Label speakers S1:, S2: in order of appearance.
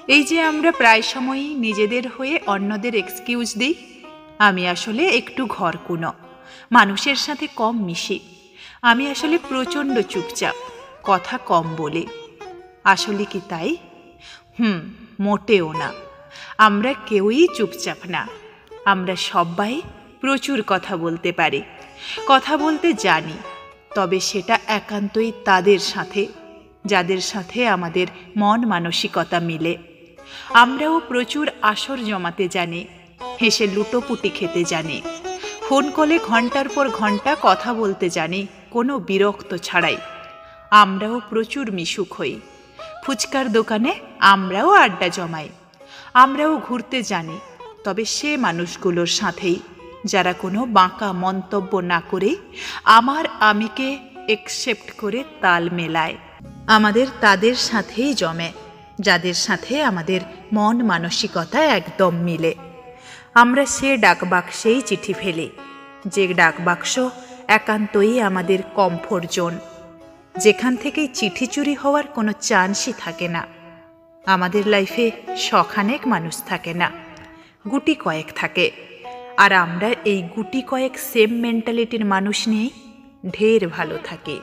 S1: এই যে আমরা প্রায় সময়ই নিজেদের হয়ে অন্যদের এক্সকিউজ দিই, আমি আসলে একটু ঘরকুনো, মানুষের সাথে কম মিশি, আমি আসলে প্রচণ্ড চুপচাপ, কথা কম বলি। আসলে কি তাই? মোটেও না। আমরা কেউই চুপচাপ না। আমরা সবাই প্রচুর কথা বলতে পারি, কথা বলতে জানি। তবে সেটা একান্তই তাদের সাথে যাদের সাথে আমাদের মন মানসিকতা মিলে। আমরাও প্রচুর আসর জমাতে জানি, হেসে লুটোপুটি খেতে জানি, ফোন কলে ঘন্টার পর ঘন্টা কথা বলতে জানি, কোনো বিরক্ত ছাড়াই। আমরাও প্রচুর মিশুক হই, ফুচকার দোকানে আমরাও আড্ডা জমাই। আমরাও ঘুরতে জানি, তবে সে মানুষগুলোর সাথেই যারা কোনো বাঁকা মন্তব্য না করে আমার আমিকে একসেপ্ট করে তাল মেলায়। আমাদের তাদের সাথেই জমে যাদের সাথে আমাদের মন মানসিকতা একদম মিলে। আমরা সে ডাকবাক্সেই চিঠি ফেলি, যে ডাকবাক্স একান্তই আমাদের কমফোর্ট জোন, যেখান থেকেই চিঠি চুরি হওয়ার কোনো চান্সই থাকে না। আমাদের লাইফে শখানেক মানুষ থাকে না, গুটি কয়েক থাকে। আর আমরা এই গুটি কয়েক সেম মেন্টালিটির মানুষ নিয়েই ঢের ভালো থাকি।